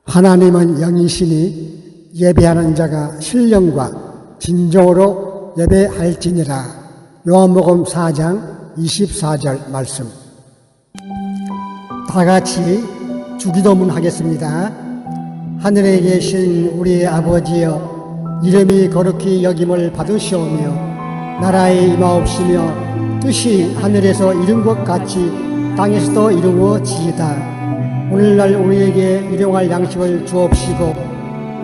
하나님은 영이시니 예배하는 자가 신령과 진정으로 예배할지니라. 요한복음 4장 24절 말씀. 다 같이 주기도문 하겠습니다. 하늘에 계신 우리 아버지여, 이름이 거룩히 여김을 받으시오며 나라의 임하옵시며 뜻이 하늘에서 이룬 것 같이 땅에서도 이루어지이다. 오늘날 우리에게 일용할 양식을 주옵시고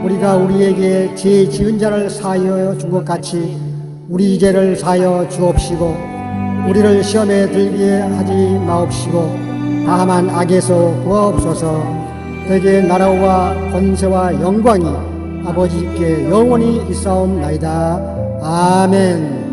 우리가 우리에게 죄 지은 자를 사하여 준 것 같이 우리 죄를 사하여 주옵시고 우리를 시험에 들게 하지 마옵시고 다만 악에서 구하옵소서. 대개 나라와 권세와 영광이 아버지께 영원히 있사옵나이다. 아멘.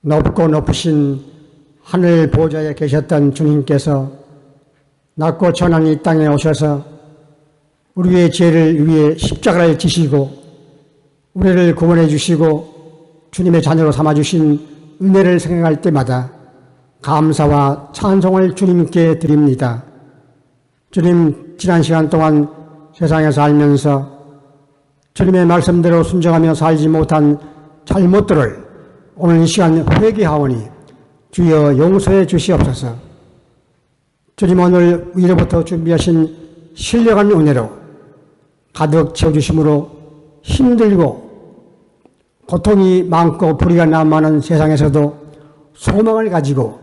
높고 높으신 하늘 보좌에 계셨던 주님께서 낮고 천한 이 땅에 오셔서 우리의 죄를 위해 십자가를 지시고 우리를 구원해 주시고 주님의 자녀로 삼아주신 은혜를 생각할 때마다 감사와 찬송을 주님께 드립니다. 주님, 지난 시간 동안 세상에 살면서 주님의 말씀대로 순종하며 살지 못한 잘못들을 오늘 이 시간 회개하오니 주여 용서해 주시옵소서. 주님, 오늘 위로부터 준비하신 신령한 은혜로 가득 채워주심으로 힘들고 고통이 많고 불의가 난무하는 세상에서도 소망을 가지고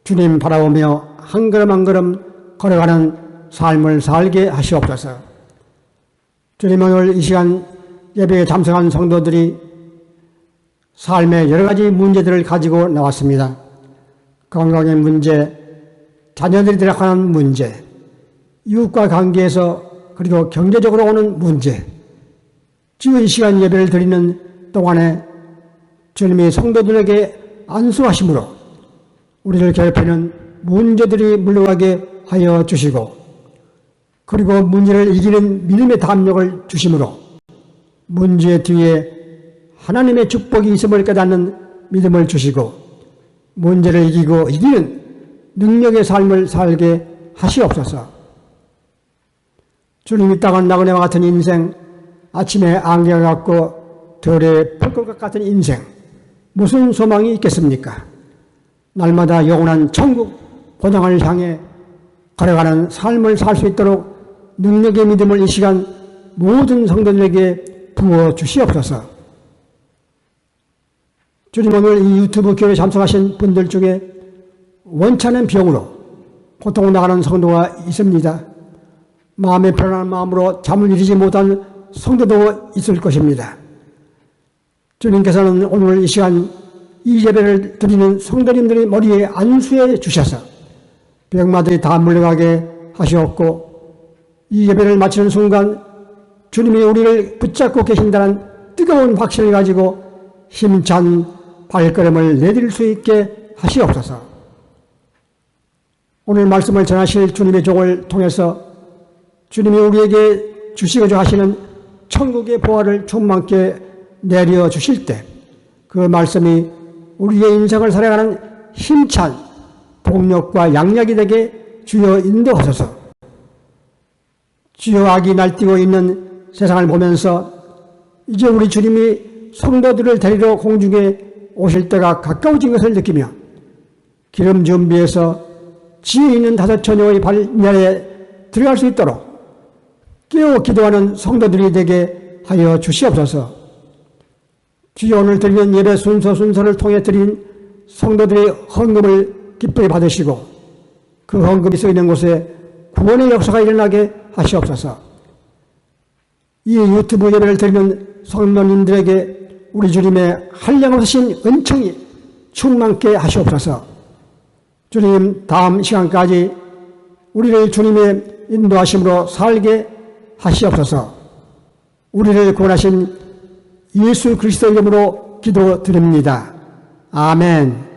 주님 바라보며 한 걸음 한 걸음 걸어가는 삶을 살게 하시옵소서. 주님, 오늘 이 시간 예배에 참석한 성도들이 삶의 여러 가지 문제들을 가지고 나왔습니다. 건강의 문제, 자녀들이 들어가는 문제, 이웃과 관계에서 그리고 경제적으로 오는 문제. 지금 이 시간 예배를 드리는 동안에 주님이 성도들에게 안수하심으로 우리를 괴롭히는 문제들이 물러가게 하여 주시고 그리고 문제를 이기는 믿음의 담력을 주심으로 문제 뒤에 하나님의 축복이 있음을 깨닫는 믿음을 주시고 문제를 이기고 이기는 능력의 삶을 살게 하시옵소서. 주님, 이 땅은 나그네와 같은 인생, 아침에 안개가 같고 들에 펄것 같은 인생, 무슨 소망이 있겠습니까? 날마다 영원한 천국 본향을 향해 걸어가는 삶을 살 수 있도록 능력의 믿음을 이 시간 모든 성도들에게 부어 주시옵소서. 주님, 오늘 이 유튜브 교회 참석하신 분들 중에 원찮은 병으로 고통나가는 성도가 있습니다. 마음에 편안한 마음으로 잠을 이루지 못한 성도도 있을 것입니다. 주님께서는 오늘 이 시간 이 예배를 드리는 성도님들의 머리에 안수해 주셔서 병마들이 다 물러가게 하시었고, 이 예배를 마치는 순간 주님이 우리를 붙잡고 계신다는 뜨거운 확신을 가지고 힘찬 발걸음을 내딜 수 있게 하시옵소서. 오늘 말씀을 전하실 주님의 종을 통해서 주님이 우리에게 주시고자 하시는 천국의 보화를 충만케 내려 주실 때 그 말씀이 우리의 인생을 살아가는 힘찬 동력과 양력이 되게 주여 인도하소서. 주여, 악이 날뛰고 있는 세상을 보면서 이제 우리 주님이 성도들을 데리러 공중에 오실 때가 가까워진 것을 느끼며 기름 준비해서 지혜 있는 다섯 처녀의 발열에 들어갈 수 있도록 깨어 기도하는 성도들이 되게 하여 주시옵소서. 주여, 오늘 드리는 예배 순서를 통해 드린 성도들의 헌금을 기쁘게 받으시고 그 헌금이 쓰이는 곳에 구원의 역사가 일어나게 하시옵소서. 이 유튜브 예배를 드리는 성도님들에게 우리 주님의 한량없으신 은총이 충만케 하시옵소서. 주님, 다음 시간까지 우리를 주님의 인도하심으로 살게 하시옵소서. 우리를 구원하신 예수 그리스도 이름으로 기도드립니다. 아멘.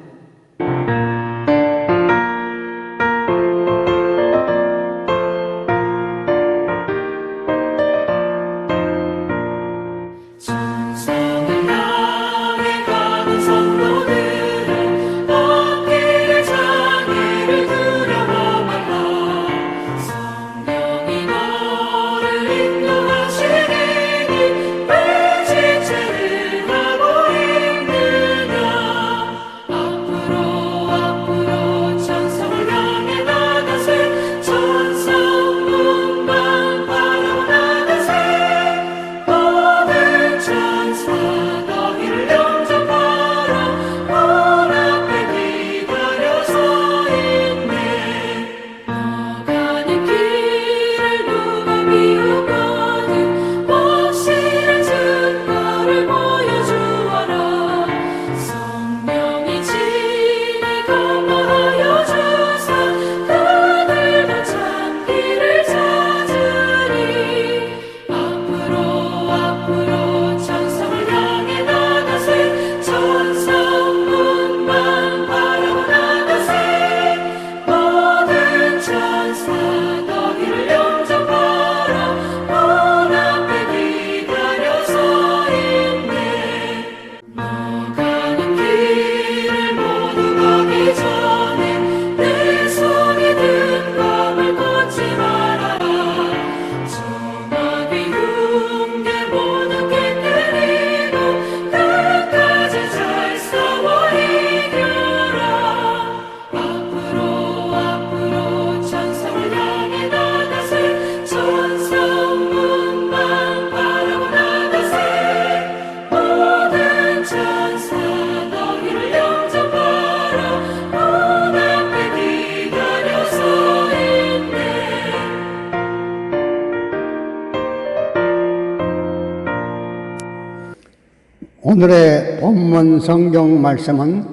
오늘의 본문 성경 말씀은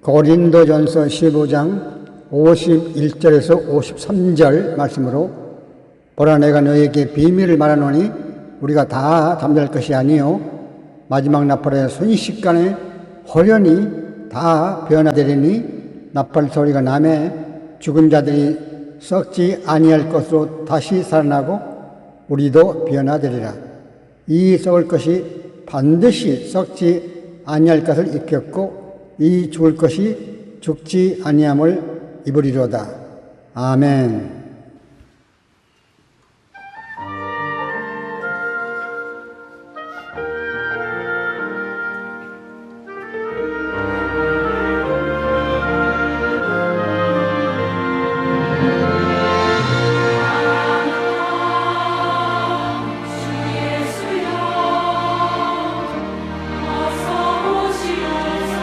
고린도전서 15장 51절에서 53절 말씀으로 보라, 내가 너에게 비밀을 말하노니 우리가 다 잠잘 것이 아니요 마지막 나팔의 순식간에 호련히 다 변화되리니 나팔 소리가 나매 죽은 자들이 썩지 아니할 것으로 다시 살아나고 우리도 변화되리라. 이 썩을 것이 반드시 썩지 아니할 것을 입혔고 이 죽을 것이 죽지 아니함을 입으리로다. 아멘. 주여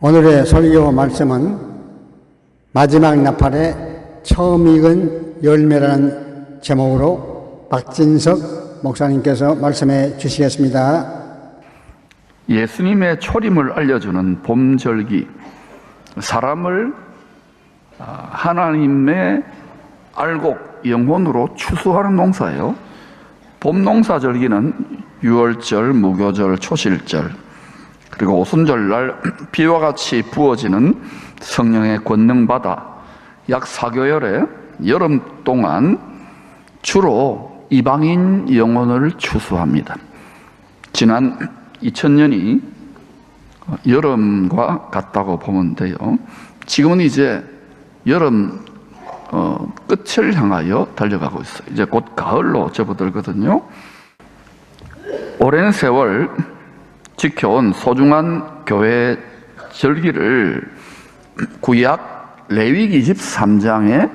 오늘의 설교 말씀은 마지막 나팔의 처음 익은 열매라는 제목으로 박진석 목사님께서 말씀해 주시겠습니다. 예수님의 초림을 알려주는 봄절기, 사람을 하나님의 알곡, 영혼으로 추수하는 농사예요. 봄농사절기는 유월절, 무교절, 초실절, 그리고 오순절날 비와 같이 부어지는 성령의 권능받아 약 4개월의 여름 동안 주로 이방인 영혼을 추수합니다. 지난 2000년이 여름과 같다고 보면 돼요. 지금은 이제 여름 끝을 향하여 달려가고 있어요. 이제 곧 가을로 접어들거든요. 오랜 세월 지켜온 소중한 교회 절기를 구약 레위기 23장의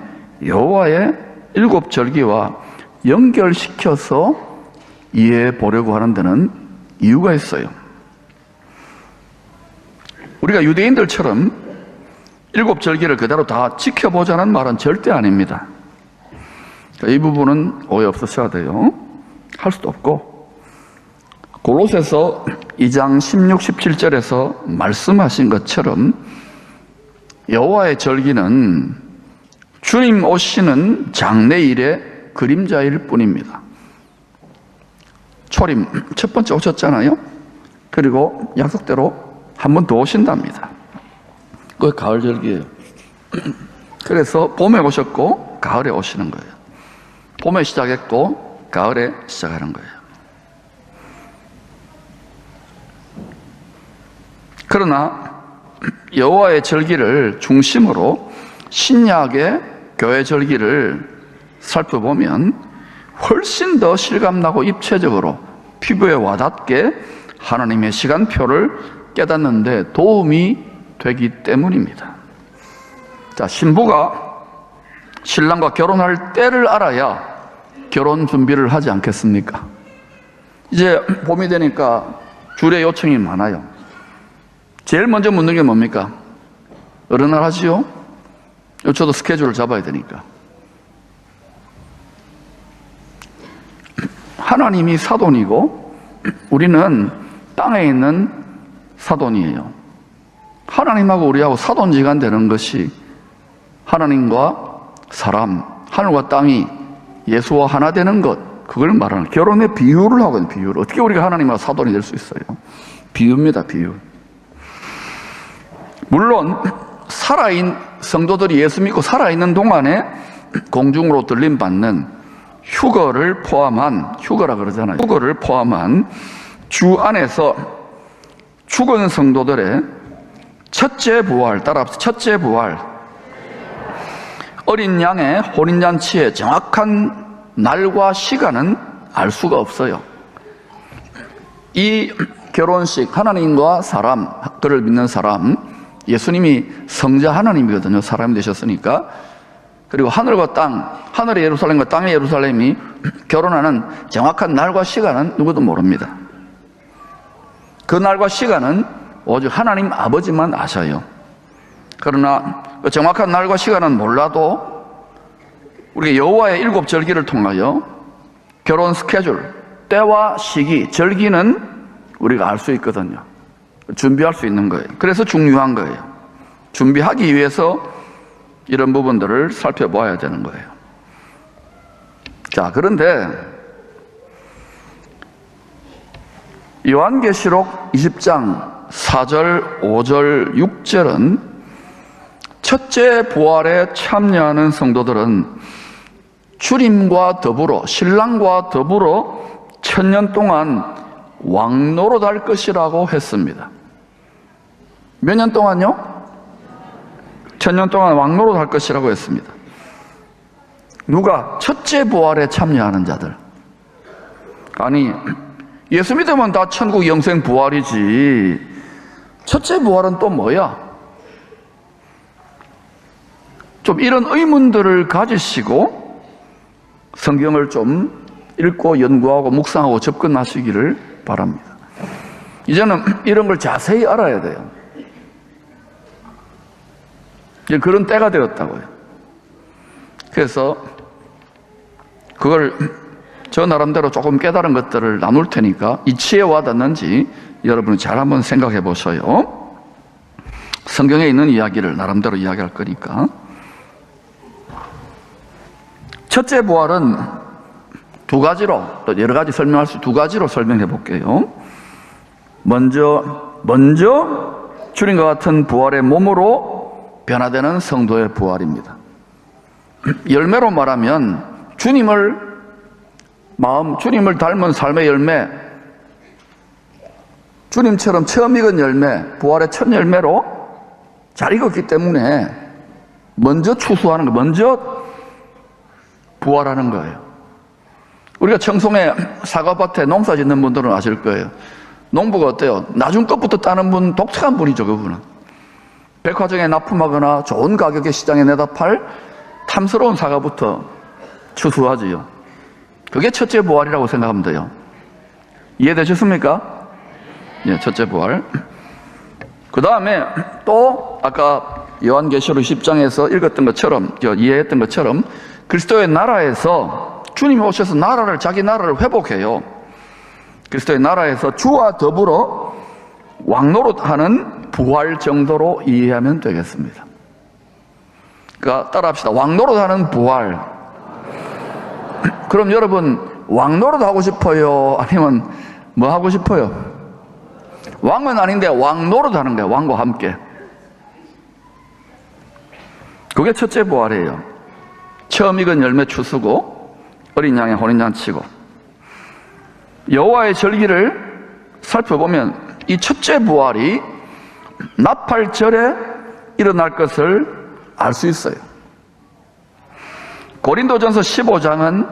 여호와의 7절기와 연결시켜서 이해해 보려고 하는 데는 이유가 있어요. 우리가 유대인들처럼 7절기를 그대로 다 지켜보자는 말은 절대 아닙니다. 이 부분은 오해 없으셔야 돼요. 할 수도 없고, 골로새서 2장 16, 17절에서 말씀하신 것처럼 여호와의 절기는 주님 오시는 장래일의 그림자일 뿐입니다. 초림 첫 번째 오셨잖아요. 그리고 약속대로 한 번 더 오신답니다. 그게 가을 절기예요. 그래서 봄에 오셨고 가을에 오시는 거예요. 봄에 시작했고 가을에 시작하는 거예요. 그러나 여호와의 절기를 중심으로 신약의 교회 절기를 살펴보면 훨씬 더 실감나고 입체적으로 피부에 와닿게 하나님의 시간표를 깨닫는데 도움이 되기 때문입니다. 자, 신부가 신랑과 결혼할 때를 알아야 결혼 준비를 하지 않겠습니까? 이제 봄이 되니까 주례 요청이 많아요. 제일 먼저 묻는 게 뭡니까? 어느 날 하지요? 저도 스케줄을 잡아야 되니까. 하나님이 사돈이고 우리는 땅에 있는 사돈이에요. 하나님하고 우리하고 사돈지간 되는 것이 하나님과 사람, 하늘과 땅이 예수와 하나 되는 것, 그걸 말하는 결혼의 비유를 하고 있는 비유를. 어떻게 우리가 하나님과 사돈이 될 수 있어요? 비유입니다, 비유. 물론 살아있는 성도들이 예수 믿고 살아있는 동안에 공중으로 들림받는 휴거를 포함한, 휴거라 그러잖아요. 휴거를 포함한 주 안에서 죽은 성도들의 첫째 부활, 따라합시다. 첫째 부활. 어린 양의 혼인잔치의 정확한 날과 시간은 알 수가 없어요. 이 결혼식, 하나님과 사람, 그를 믿는 사람, 예수님이 성자 하나님이거든요. 사람이 되셨으니까. 그리고 하늘과 땅, 하늘의 예루살렘과 땅의 예루살렘이 결혼하는 정확한 날과 시간은 누구도 모릅니다. 그 날과 시간은 오직 하나님 아버지만 아셔요. 그러나 그 정확한 날과 시간은 몰라도 우리가 여호와의 7절기를 통하여 결혼 스케줄, 때와 시기, 절기는 우리가 알 수 있거든요. 준비할 수 있는 거예요. 그래서 중요한 거예요. 준비하기 위해서 이런 부분들을 살펴봐야 되는 거예요. 자, 그런데 요한계시록 20장 4절, 5절, 6절은 첫째 부활에 참여하는 성도들은 주님과 더불어, 신랑과 더불어 1000년 동안 왕노릇할 것이라고 했습니다. 몇 년 동안요? 1000년 동안 왕노릇할 것이라고 했습니다. 누가? 첫째 부활에 참여하는 자들. 아니, 예수 믿으면 다 천국 영생 부활이지 첫째 부활은 또 뭐야? 좀 이런 의문들을 가지시고 성경을 좀 읽고 연구하고 묵상하고 접근하시기를 바랍니다. 이제는 이런 걸 자세히 알아야 돼요. 그런 때가 되었다고요. 그래서 그걸 저 나름대로 조금 깨달은 것들을 나눌 테니까 이치에 와닿는지 여러분이 잘 한번 생각해 보셔요. 성경에 있는 이야기를 나름대로 이야기할 거니까. 첫째 부활은 두 가지로, 또 여러 가지 설명할 수 두 가지로 설명해 볼게요. 먼저 주님과 같은 부활의 몸으로 변화되는 성도의 부활입니다. 열매로 말하면 주님을 닮은 삶의 열매, 주님처럼 처음 익은 열매, 부활의 첫 열매로 잘 익었기 때문에 먼저 추수하는 거, 먼저 부활하는 거예요. 우리가 청송에 사과밭에 농사 짓는 분들은 아실 거예요. 농부가 어때요? 나중 것부터 따는 분, 독특한 분이죠, 그분은. 백화점에 납품하거나 좋은 가격에 시장에 내다 팔 탐스러운 사과부터 추수하지요. 그게 첫째 부활이라고 생각하면 돼요. 이해되셨습니까? 예, 첫째 부활. 그 다음에 또 아까 요한계시록 10장에서 읽었던 것처럼, 이해했던 것처럼 그리스도의 나라에서 주님이 오셔서 자기 나라를 회복해요. 그리스도의 나라에서 주와 더불어 왕노릇하는 부활 정도로 이해하면 되겠습니다. 그러니까 따라합시다. 왕노릇하는 부활. 그럼 여러분 왕노릇 하고 싶어요? 아니면 뭐 하고 싶어요? 왕은 아닌데 왕노릇 하는 거예요. 왕과 함께. 그게 첫째 부활이에요. 처음 익은 열매 추수고 어린 양의 혼인잔치고. 여호와의 절기를 살펴보면 이 첫째 부활이 나팔절에 일어날 것을 알 수 있어요. 고린도전서 15장은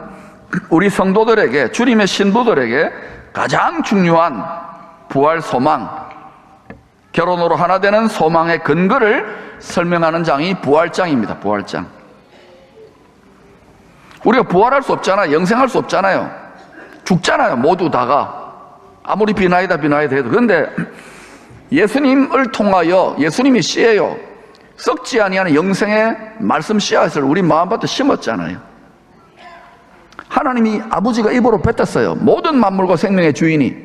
우리 성도들에게, 주님의 신부들에게 가장 중요한 부활 소망, 결혼으로 하나 되는 소망의 근거를 설명하는 장이 부활장입니다. 부활장. 우리가 부활할 수 없잖아요. 영생할 수 없잖아요. 죽잖아요. 모두 다가. 아무리 비나이다 해도. 그런데 예수님을 통하여, 예수님이 씨예요. 썩지 아니하는 영생의 말씀 씨앗을 우리 마음밭에 심었잖아요. 하나님이 아버지가 입으로 뱉었어요. 모든 만물과 생명의 주인이,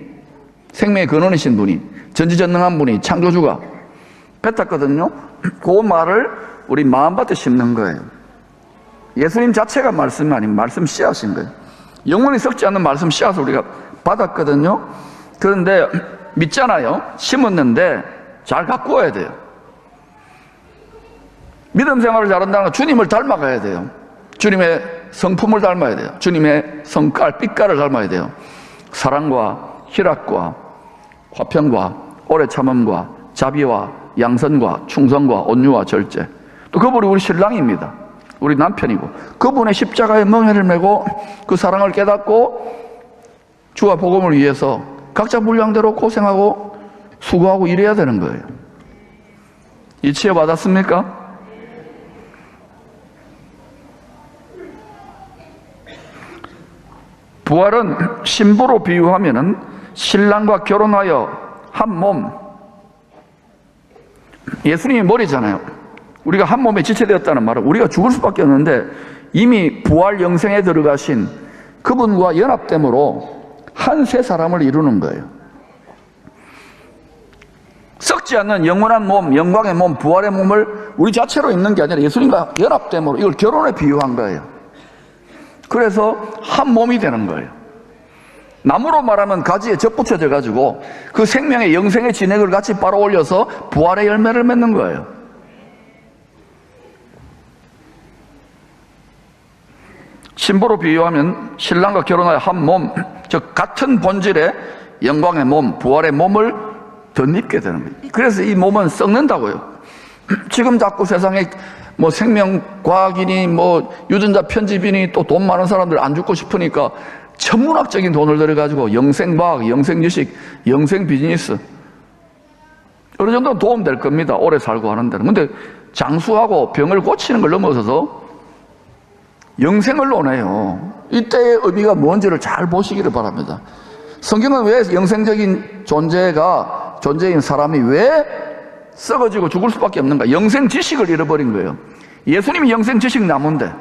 생명의 근원이신 분이, 전지전능한 분이, 창조주가 뱉었거든요. 그 말을 우리 마음밭에 심는 거예요. 예수님 자체가 말씀이 아니면 말씀 씨앗인 거예요. 영원히 썩지 않는 말씀 씨앗을 우리가 받았거든요. 그런데 믿잖아요. 심었는데 잘 가꾸어야 돼요. 믿음 생활을 잘한다는 건 주님을 닮아가야 돼요. 주님의 성품을 닮아야 돼요. 주님의 성깔, 빛깔을 닮아야 돼요. 사랑과 희락과 화평과 오래 참음과 자비와 양선과 충성과 온유와 절제. 또 그분이 우리 신랑입니다. 우리 남편이고, 그분의 십자가의 멍에를 메고 그 사랑을 깨닫고 주와 복음을 위해서 각자 분량대로 고생하고 수고하고 일해야 되는 거예요. 이치에 받았습니까? 부활은 신부로 비유하면은 신랑과 결혼하여 한 몸. 예수님이 머리잖아요. 우리가 한 몸에 지체되었다는 말은 우리가 죽을 수밖에 없는데 이미 부활 영생에 들어가신 그분과 연합됨으로 한 세 사람을 이루는 거예요. 썩지 않는 영원한 몸, 영광의 몸, 부활의 몸을 우리 자체로 있는 게 아니라 예수님과 연합됨으로 이걸 결혼에 비유한 거예요. 그래서 한 몸이 되는 거예요. 나무로 말하면 가지에 접붙여져 가지고 그 생명의 영생의 진액을 같이 빨아 올려서 부활의 열매를 맺는 거예요. 신부로 비유하면 신랑과 결혼하여 한 몸, 즉 같은 본질의 영광의 몸, 부활의 몸을 덧입게 되는 거예요. 그래서 이 몸은 썩는다고요. 지금 자꾸 세상에 뭐 생명과학이니 뭐 유전자 편집이니 또 돈 많은 사람들 안 죽고 싶으니까 천문학적인 돈을 들여가지고 영생과학, 영생주식, 영생비즈니스 어느 정도는 도움될 겁니다. 오래 살고 하는 데는. 근데 장수하고 병을 고치는 걸 넘어서서 영생을 논해요. 이때의 의미가 뭔지를 잘 보시기를 바랍니다. 성경은 왜 영생적인 존재인 사람이 왜 썩어지고 죽을 수밖에 없는 거야. 영생 지식을 잃어버린 거예요. 예수님이 영생 지식 나무인데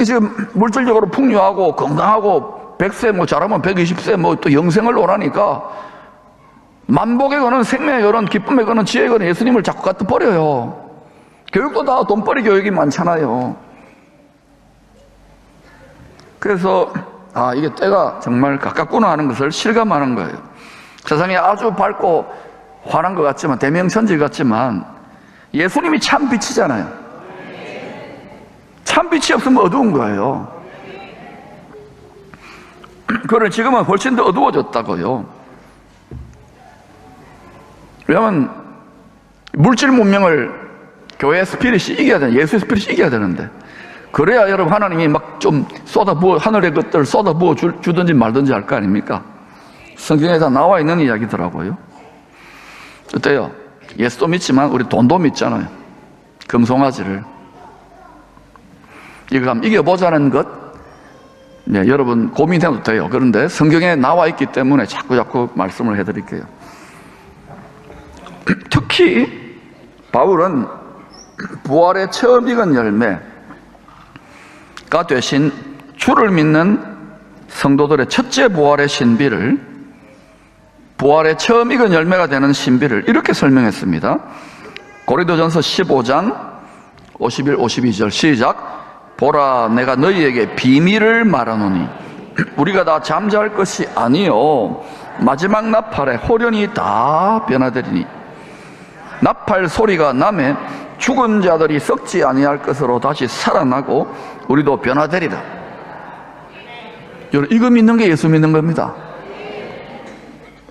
지금 물질적으로 풍요하고 건강하고 100세 뭐 잘하면 120세 뭐 또 영생을 오라니까 만복에 거는 생명에 거는 기쁨에 거는 지혜에 거는 예수님을 자꾸 갖다 버려요. 교육도 다 돈벌이 교육이 많잖아요. 그래서 이게 때가 정말 가깝구나 하는 것을 실감하는 거예요. 세상이 아주 밝고 환한 것 같지만 대명천지 같지만 예수님이 참 빛이잖아요. 참 빛이 없으면 어두운 거예요. 그걸 지금은 훨씬 더 어두워졌다고요. 왜냐하면 물질 문명을 교회 스피릿이 이겨야 되는, 예수의 스피릿이 이겨야 되는데 그래야 여러분 하나님이 막 좀 쏟아부어 하늘의 것들을 쏟아부어 주든지 말든지 할 거 아닙니까? 성경에 다 나와 있는 이야기더라고요. 어때요? 예수도 믿지만 우리 돈도 믿잖아요. 금송아지를 이거 한번 이겨보자는 것, 네, 여러분 고민해도 돼요. 그런데 성경에 나와 있기 때문에 자꾸 말씀을 해드릴게요. 특히 바울은 부활의 처음 익은 열매가 되신 주를 믿는 성도들의 첫째 부활의 신비를, 부활의 처음 익은 열매가 되는 신비를 이렇게 설명했습니다. 고린도전서 15장 51, 52절 시작. 보라, 내가 너희에게 비밀을 말하노니 우리가 다 잠잘 것이 아니요 마지막 나팔에 홀연히 다 변화되리니 나팔 소리가 나매 죽은 자들이 썩지 아니할 것으로 다시 살아나고 우리도 변화되리라. 여러분, 이거 믿는 게 예수 믿는 겁니다.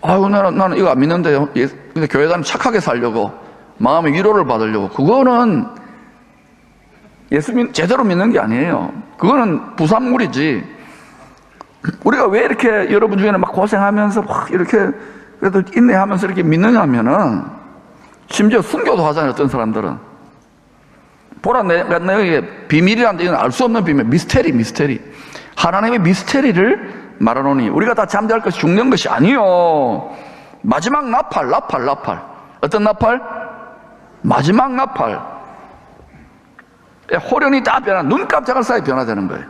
아유, 나는 이거 안 믿는데요. 근데 교회 다니면 착하게 살려고, 마음의 위로를 받으려고. 그거는 제대로 믿는 게 아니에요. 그거는 부산물이지. 우리가 왜 이렇게 여러분 중에는 막 고생하면서 막 이렇게 그래도 인내하면서 이렇게 믿느냐 하면은 심지어 순교도 하잖아요. 어떤 사람들은. 보라, 내가 너에게 비밀이란데 이건 알 수 없는 비밀. 미스테리. 하나님의 미스테리를 말하노니 우리가 다 잠잘 것이 죽는 것이 아니요 마지막 나팔. 어떤 나팔? 마지막 나팔. 호련이 다 눈 깜짝할 사이 변화되는 거예요.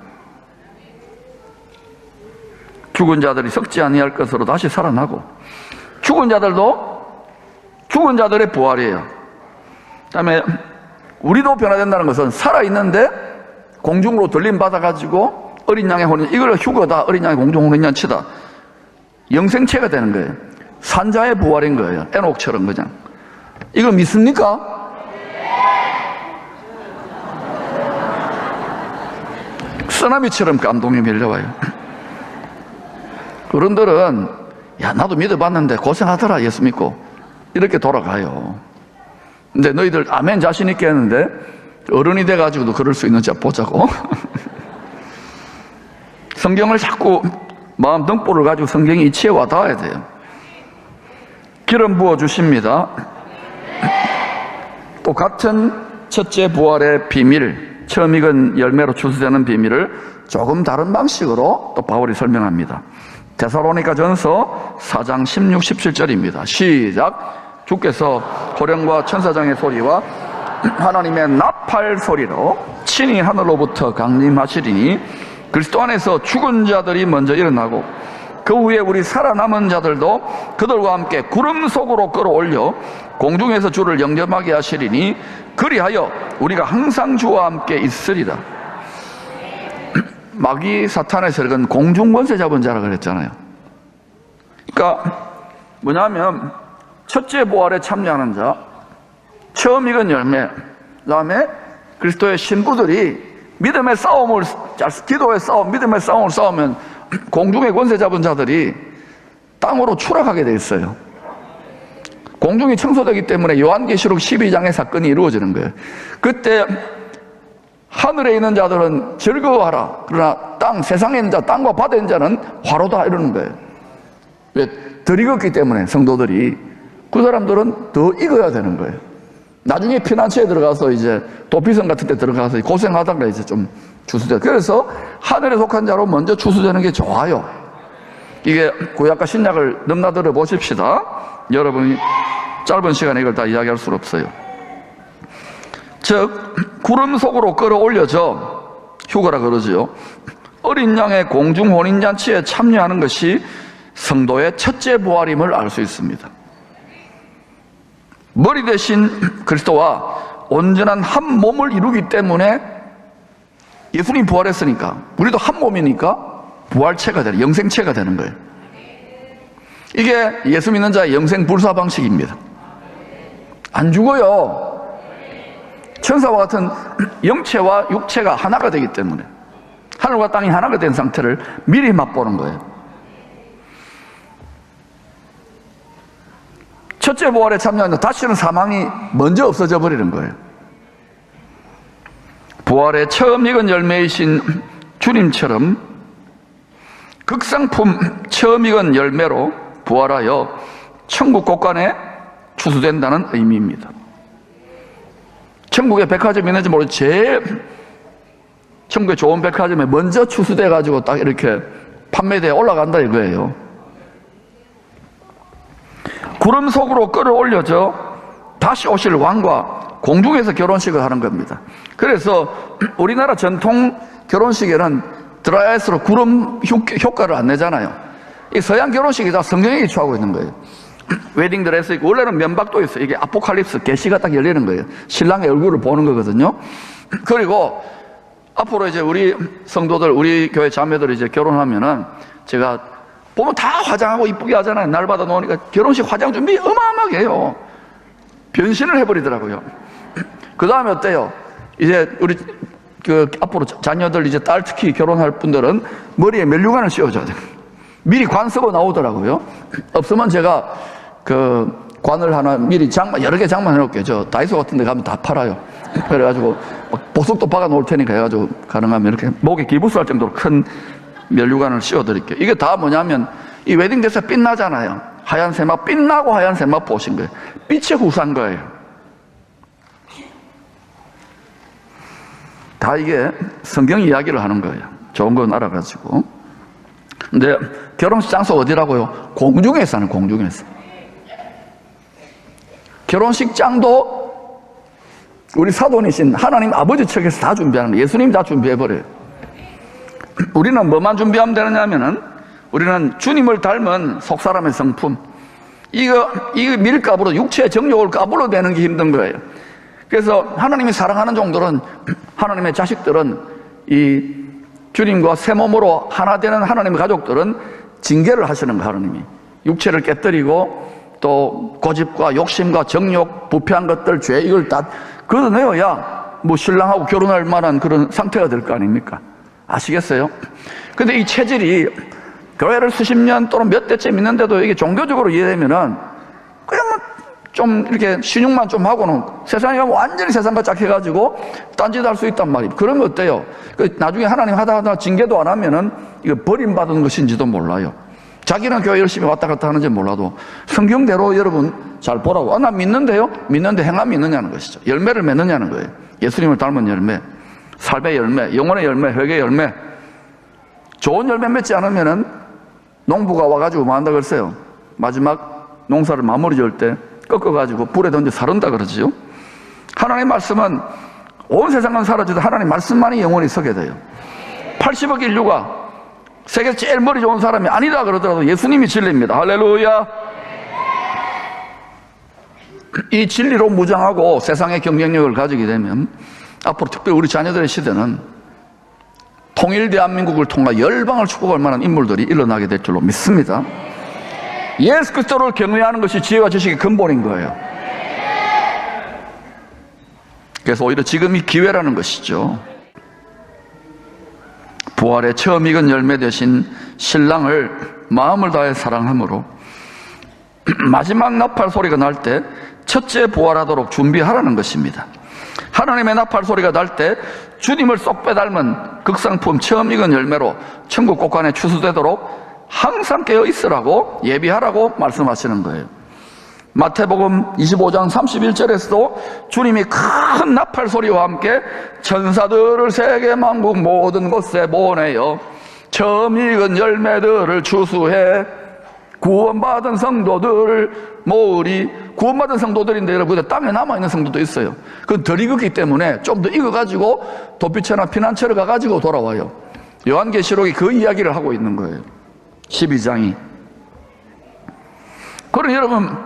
죽은 자들이 썩지 아니할 것으로 다시 살아나고, 죽은 자들도 죽은 자들의 부활이에요. 그다음에 우리도 변화된다는 것은 살아있는데 공중으로 들림 받아가지고 어린 양의 혼인, 이걸 휴거다, 어린 양의 공중 혼인잔치다, 영생체가 되는 거예요. 산자의 부활인 거예요. 에녹처럼 그냥. 이거 믿습니까? 쓰나미처럼 감동이 밀려와요. 어른들은 야, 나도 믿어봤는데 고생하더라, 예수 믿고, 이렇게 돌아가요. 근데 너희들 아멘 자신 있게 했는데 어른이 돼가지고도 그럴 수 있는지 보자고. 성경을 자꾸 마음 등불을 가지고 성경이 이치에 와닿아야 돼요. 기름 부어 주십니다. 또 같은 첫째 부활의 비밀, 처음 익은 열매로 추수되는 비밀을 조금 다른 방식으로 또 바울이 설명합니다. 데살로니가 전서 4장 16, 17절입니다. 시작. 주께서 호령과 천사장의 소리와 하나님의 나팔 소리로 친히 하늘로부터 강림하시리니 그리스도 안에서 죽은 자들이 먼저 일어나고 그 후에 우리 살아남은 자들도 그들과 함께 구름 속으로 끌어올려 공중에서 주를 영접하게 하시리니 그리하여 우리가 항상 주와 함께 있으리라. 마귀 사탄의 세력은 공중권세 잡은 자라 그랬잖아요. 그러니까 뭐냐면 첫째 부활에 참여하는 자, 처음 익은 열매, 그 다음에 그리스도의 신부들이 믿음의 싸움을, 기도의 싸움, 믿음의 싸움을 싸우면 공중의 권세 잡은 자들이 땅으로 추락하게 돼 있어요. 공중이 청소되기 때문에 요한계시록 12장의 사건이 이루어지는 거예요. 그때 하늘에 있는 자들은 즐거워하라. 그러나 세상에 있는 자, 땅과 바다에 있는 자는 화로다, 이러는 거예요. 왜? 덜 익었기 때문에 성도들이. 그 사람들은 더 익어야 되는 거예요. 나중에 피난처에 들어가서 이제 도피성 같은 데 들어가서 고생하다가 이제 좀 추수돼. 그래서 하늘에 속한 자로 먼저 추수되는 게 좋아요. 이게 구약과 신약을 넘나들어 보십시다. 여러분이 짧은 시간에 이걸 다 이야기할 수는 없어요. 즉 구름 속으로 끌어올려져, 휴거라 그러죠. 어린 양의 공중 혼인잔치에 참여하는 것이 성도의 첫째 부활임을 알 수 있습니다. 머리 대신 그리스도와 온전한 한 몸을 이루기 때문에, 예수님 부활했으니까 우리도 한 몸이니까 부활체가 되는, 영생체가 되는 거예요. 이게 예수 믿는 자의 영생 불사 방식입니다. 안 죽어요. 천사와 같은 영체와 육체가 하나가 되기 때문에, 하늘과 땅이 하나가 된 상태를 미리 맛보는 거예요. 첫째 부활에 참여하면 다시는 사망이 먼저 없어져 버리는 거예요. 부활의 처음 익은 열매이신 주님처럼 극상품 처음 익은 열매로 부활하여 천국 곳간에 추수된다는 의미입니다. 천국에 백화점이 있는지 모르겠지만 제일 천국에 좋은 백화점에 먼저 추수돼 가지고 딱 이렇게 판매대에 올라간다 이거예요. 구름 속으로 끌어올려져 다시 오실 왕과 공중에서 결혼식을 하는 겁니다. 그래서 우리나라 전통 결혼식에는 드라이아이스로 구름 효과를 안 내잖아요. 이 서양 결혼식이 다 성경에 기초하고 있는 거예요. 웨딩 드레스 있고, 원래는 면박도 있어요. 이게 아포칼립스, 계시가 딱 열리는 거예요. 신랑의 얼굴을 보는 거거든요. 그리고 앞으로 이제 우리 성도들, 우리 교회 자매들 이제 결혼하면은, 제가 보면 다 화장하고 이쁘게 하잖아요. 날 받아 놓으니까 결혼식 화장 준비 어마어마하게 해요. 변신을 해버리더라고요. 그 다음에 어때요? 이제 우리 앞으로 자녀들, 이제 딸 특히 결혼할 분들은 머리에 멜류관을 씌워줘야 돼요. 미리 관 쓰고 나오더라고요. 없으면 제가 관을 하나 미리 여러 개 장만해 놓을게요. 저 다이소 같은 데 가면 다 팔아요. 그래가지고 보석도 박아 놓을 테니까 해가지고 가능하면 이렇게 목에 기부스할 정도로 큰 멜류관을 씌워 드릴게요. 이게 다 뭐냐면, 이 웨딩드레스 빛나잖아요. 하얀 세마, 빛나고 하얀 세마 보신 거예요. 빛의 후사인 거예요. 다 이게 성경 이야기를 하는 거예요. 좋은 건 알아가지고. 근데 결혼식 장소 어디라고요? 공중에서 하는, 공중에서. 결혼식장도 우리 사돈이신 하나님 아버지 측에서 다 준비하는 거예요. 예수님이 다 준비해버려요. 우리는 뭐만 준비하면 되느냐면은, 우리는 주님을 닮은 속사람의 성품, 이거 밀가부로, 육체의 정욕을 가부로 내는 게 힘든 거예요. 그래서 하나님이 사랑하는 종들은, 하나님의 자식들은, 이 주님과 새 몸으로 하나 되는 하나님의 가족들은 징계를 하시는 거예요. 하나님이 육체를 깨뜨리고, 또 고집과 욕심과 정욕, 부패한 것들, 죄, 이걸 다 걷어내어야 뭐 신랑하고 결혼할 만한 그런 상태가 될 거 아닙니까? 아시겠어요? 근데 이 체질이 교회를 수십 년 또는 몇 대째 믿는데도 이게 종교적으로 이해되면은 그냥 뭐 좀 이렇게 신용만 좀 하고는 세상에 가면 완전히 세상과 짝해가지고 딴짓 할 수 있단 말이에요. 그러면 어때요? 나중에 하나님 하다 징계도 안 하면은 이거 버림받은 것인지도 몰라요. 자기는 교회 열심히 왔다 갔다 하는지 몰라도 성경대로 여러분 잘 보라고. 나 믿는데요? 믿는데 행함이 있느냐는 것이죠. 열매를 맺느냐는 거예요. 예수님을 닮은 열매, 삶의 열매, 영혼의 열매, 회개의 열매. 좋은 열매 맺지 않으면은 농부가 와가지고 뭐 한다 그랬어요? 마지막 농사를 마무리 지을 때 꺾어가지고 불에 던져 사른다 그러지요. 하나님의 말씀은 온 세상은 사라져도 하나님의 말씀만이 영원히 서게 돼요. 80억 인류가 세계에서 제일 머리 좋은 사람이 아니다 그러더라도 예수님이 진리입니다. 할렐루야. 이 진리로 무장하고 세상의 경쟁력을 가지게 되면 앞으로 특별히 우리 자녀들의 시대는 통일 대한민국을 통해 열방을 축복할 만한 인물들이 일어나게 될 줄로 믿습니다. 예수 그리스도를 경외하는 것이 지혜와 지식의 근본인 거예요. 그래서 오히려 지금이 기회라는 것이죠. 부활의 처음 익은 열매 되신 신랑을 마음을 다해 사랑함으로 마지막 나팔 소리가 날 때 첫째 부활하도록 준비하라는 것입니다. 하나님의 나팔 소리가 날 때 주님을 쏙 빼닮은 극상품 처음 익은 열매로 천국 곳간에 추수되도록 항상 깨어 있으라고, 예비하라고 말씀하시는 거예요. 마태복음 25장 31절에서도 주님이 큰 나팔 소리와 함께 천사들을 세계 만국 모든 곳에 보내어 처음 익은 열매들을 추수해 구원받은 성도들 모으리. 구원받은 성도들인데 여러분, 땅에 남아있는 성도도 있어요. 그건 덜 익었기 때문에 좀 더 익어가지고 도피처나 피난처를 가가지고 돌아와요. 요한계시록이 그 이야기를 하고 있는 거예요. 12장이. 그럼 여러분,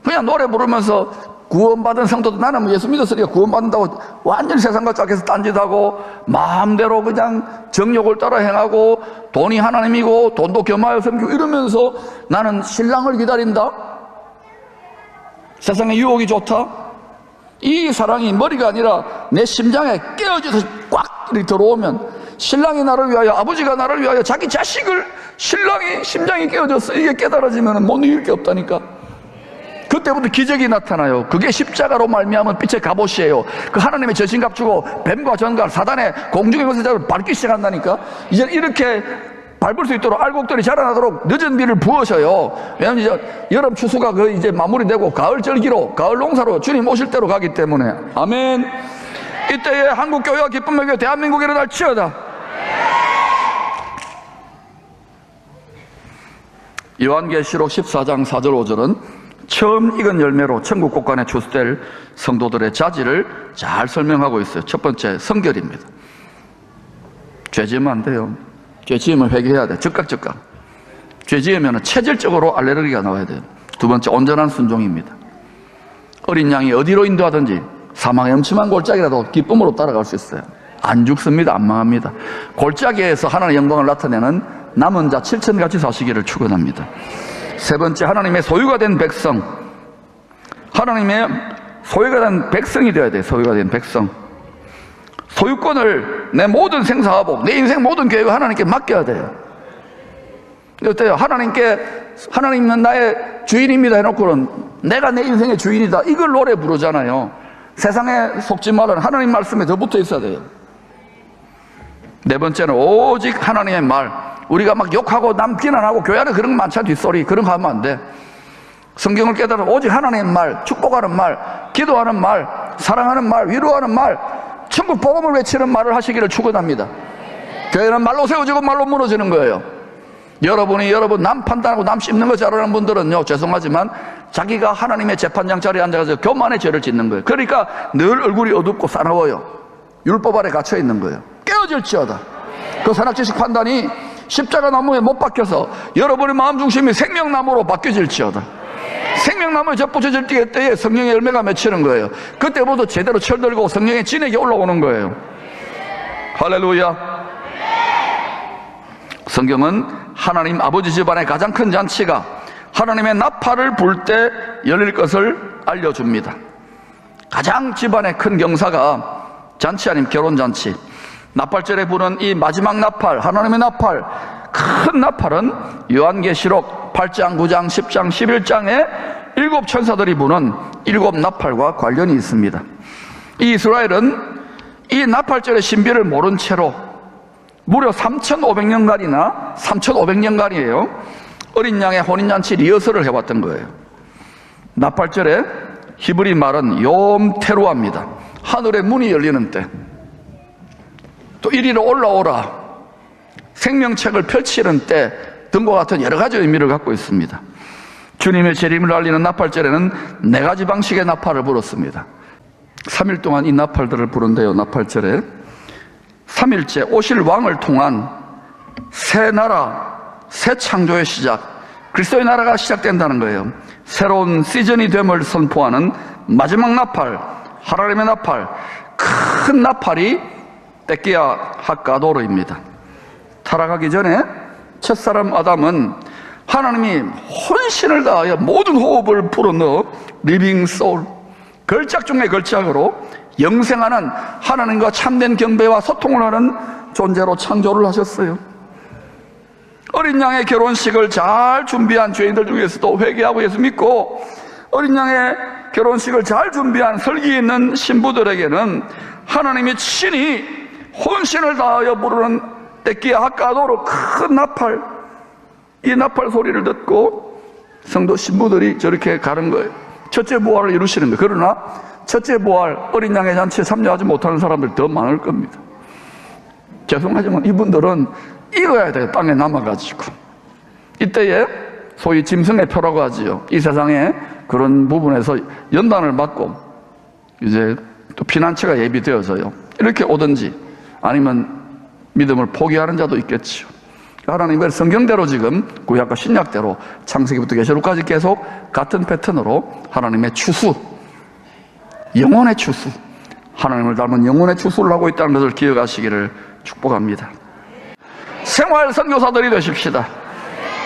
그냥 노래 부르면서 구원받은 성도도, 나는 예수 믿었으니까 구원받는다고 완전히 세상과 짝해서 딴짓하고 마음대로 그냥 정욕을 따라 행하고 돈이 하나님이고 돈도 겸하여 섬기고 이러면서 나는 신랑을 기다린다? 세상의 유혹이 좋다? 이 사랑이 머리가 아니라 내 심장에 깨어져서 꽉 이렇게 들어오면, 신랑이 나를 위하여, 아버지가 나를 위하여 자기 자식을, 신랑이 심장이 깨어졌어, 이게 깨달아지면 못 이길 게 없다니까. 그때부터 기적이 나타나요. 그게 십자가로 말미암은 빛의 갑옷이에요. 그 하나님의 전신갑 주고 뱀과 전갈, 사단의 공중의 권세자를 밟기 시작한다니까. 이제 이렇게 밟을 수 있도록 알곡들이 자라나도록 늦은 비를 부으셔요. 왜냐하면 이제 여름 추수가 그 이제 마무리되고 가을 절기로, 가을 농사로 주님 오실 때로 가기 때문에. 아멘. 이때에 한국 교회와 기쁨의 교회 대한민국에 일어날 치어다. 요한계시록 14장 4절 5절은 처음 익은 열매로 천국 곳간에 추수될 성도들의 자질을 잘 설명하고 있어요. 첫 번째, 성결입니다. 죄 지으면 안 돼요. 죄 지으면 회개해야 돼. 즉각. 죄 지으면 체질적으로 알레르기가 나와야 돼요. 두 번째, 온전한 순종입니다. 어린 양이 어디로 인도하든지 사망의 음침한 골짜기라도 기쁨으로 따라갈 수 있어요. 안 죽습니다. 안 망합니다. 골짜기에서 하나님의 영광을 나타내는 남은 자 7천같이 사시기를 축원합니다. 세 번째, 하나님의 소유가 된 백성. 하나님의 소유가 된 백성이 되어야 돼요. 소유가 된 백성. 소유권을 내 모든 생사화복, 내 인생 모든 계획을 하나님께 맡겨야 돼요. 어때요? 하나님은 나의 주인입니다 해놓고는 내가 내 인생의 주인이다, 이걸 노래 부르잖아요. 세상에 속지 말라는 하나님 말씀에 더 붙어 있어야 돼요. 네 번째는 오직 하나님의 말. 우리가 막 욕하고 남 비난하고 교회 안에 그런 거 많잖아. 뒷소리 그런 거 하면 안 돼. 성경을 깨달아 오직 하나님의 말, 축복하는 말, 기도하는 말, 사랑하는 말, 위로하는 말, 천국 복음을 외치는 말을 하시기를 축원합니다. 교회는 말로 세워지고 말로 무너지는 거예요. 여러분 남 판단하고 남 씹는 거 잘하는 분들은요, 죄송하지만 자기가 하나님의 재판장 자리에 앉아서 교만의 죄를 짓는 거예요. 그러니까 늘 얼굴이 어둡고 싸나워요. 율법 아래 갇혀 있는 거예요. 깨어질지어다. 그 선악지식 판단이 십자가 나무에 못 박혀서 여러분의 마음 중심이 생명나무로 바뀌어질지어다. 생명나무에 접붙여질 때에 성령의 열매가 맺히는 거예요. 그때부터 제대로 철들고 성령의 진액이 올라오는 거예요. 할렐루야. 성경은 하나님 아버지 집안의 가장 큰 잔치가 하나님의 나팔을 불 때 열릴 것을 알려줍니다. 가장 집안의 큰 경사가 잔치 아닌 결혼잔치. 나팔절에 부는 이 마지막 나팔, 하나님의 나팔, 큰 나팔은 요한계시록 8장, 9장, 10장, 11장에 7 천사들이 부는 7 나팔과 관련이 있습니다. 이 이스라엘은 이 나팔절의 신비를 모른 채로 무려 3,500년간이나 3,500년간이에요. 어린 양의 혼인잔치 리허설을 해왔던 거예요. 나팔절에 히브리 말은 욤 테루아입니다. 하늘의 문이 열리는 때, 또 이리로 올라오라, 생명책을 펼치는 때 등과 같은 여러 가지 의미를 갖고 있습니다. 주님의 재림을 알리는 나팔절에는 4가지 방식의 나팔을 불었습니다. 3일 동안 이 나팔들을 부른대요. 나팔절에 3일째 오실 왕을 통한 새 나라, 새 창조의 시작, 그리스도의 나라가 시작된다는 거예요. 새로운 시즌이 됨을 선포하는 마지막 나팔, 하나님의 나팔, 큰 나팔이 데키야 하카도르입니다. 타락하기 전에 첫사람 아담은 하나님이 혼신을 다하여 모든 호흡을 불어넣어 리빙 소울, 걸작 중의 걸작으로 영생하는 하나님과 참된 경배와 소통을 하는 존재로 창조를 하셨어요. 어린 양의 결혼식을 잘 준비한 죄인들 중에서도 회개하고 예수 믿고 어린 양의 결혼식을 잘 준비한 설기 있는 신부들에게는 하나님이 친히 혼신을 다하여 부르는 데키야 하카도르 큰 나팔, 이 나팔 소리를 듣고 성도 신부들이 저렇게 가는 거예요. 첫째 부활을 이루시는 거예요. 그러나 첫째 부활, 어린 양의 잔치에 참여하지 못하는 사람들이 더 많을 겁니다. 죄송하지만 이분들은 익어야 돼요. 땅에 남아가지고. 이때에 소위 짐승의 표라고 하지요. 이 세상에 그런 부분에서 연단을 받고 이제 또 피난처가 예비되어져요. 이렇게 오든지 아니면 믿음을 포기하는 자도 있겠지요. 하나님의 성경대로 지금 구약과 신약대로 창세기부터 계시록까지 계속 같은 패턴으로 하나님의 추수, 영혼의 추수, 하나님을 닮은 영혼의 추수를 하고 있다는 것을 기억하시기를 축복합니다. 생활 선교사들이 되십시다.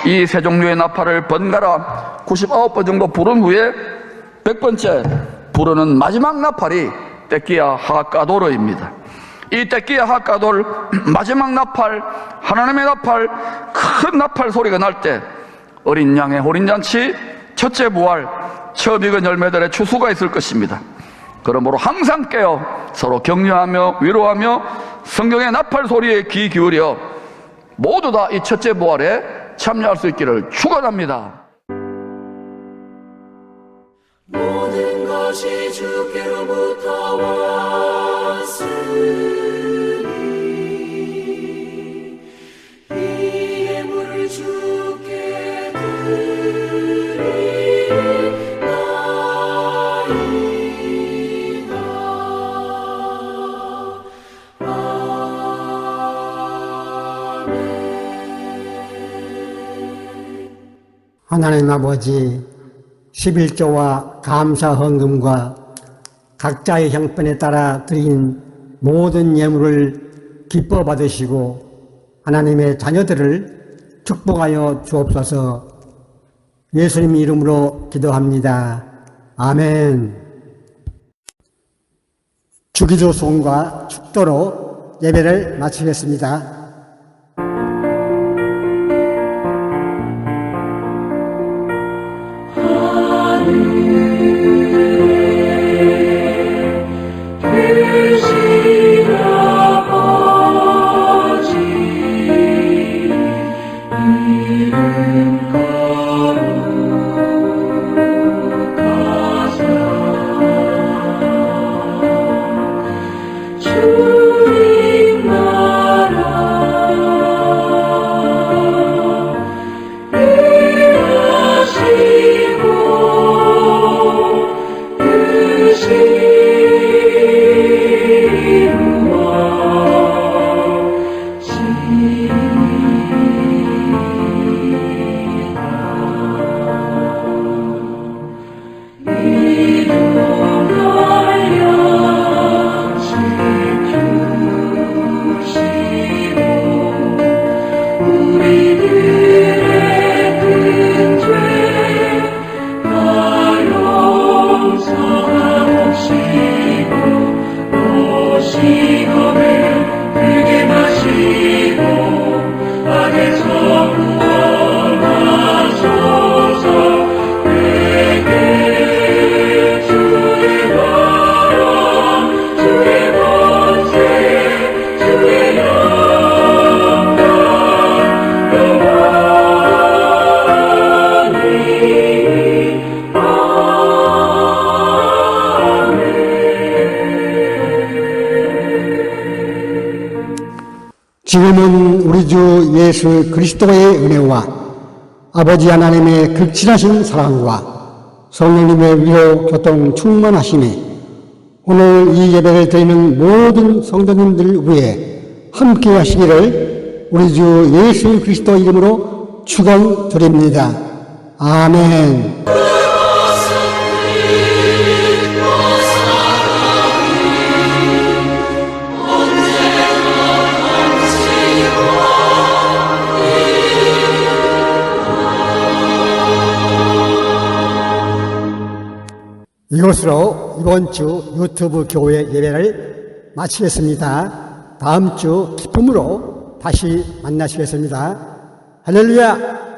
이 세 종류의 나팔을 번갈아 99번 정도 부른 후에 100번째 부르는 마지막 나팔이 떼끼야 하까도르입니다. 이 떼끼야 하까도르 마지막 나팔, 하나님의 나팔, 큰 나팔 소리가 날 때 어린 양의 호린잔치, 첫째 부활, 처음 익은 열매들의 추수가 있을 것입니다. 그러므로 항상 깨어 서로 격려하며 위로하며 성경의 나팔 소리에 귀 기울여 모두 다 이 첫째 부활에 참여할 수 있기를 축원합니다. 모든 것이 주께로부터 왔으니 이 예물을 주께 드리나이다. 하나님 아버지, 11조와 감사 헌금과 각자의 형편에 따라 드린 모든 예물을 기뻐 받으시고 하나님의 자녀들을 축복하여 주옵소서. 예수님 이름으로 기도합니다. 아멘. 주기도 송과 축도로 예배를 마치겠습니다. 지금은 우리 주 예수 그리스도의 은혜와 아버지 하나님의 극진하신 사랑과 성령님의 위로 교통 충만하심에 오늘 이 예배를 드리는 모든 성도님들 위해 함께 하시기를 우리 주 예수 그리스도 이름으로 축원드립니다. 아멘. 이것으로 이번 주 유튜브 교회 예배를 마치겠습니다. 다음 주 기쁨으로 다시 만나시겠습니다. 할렐루야!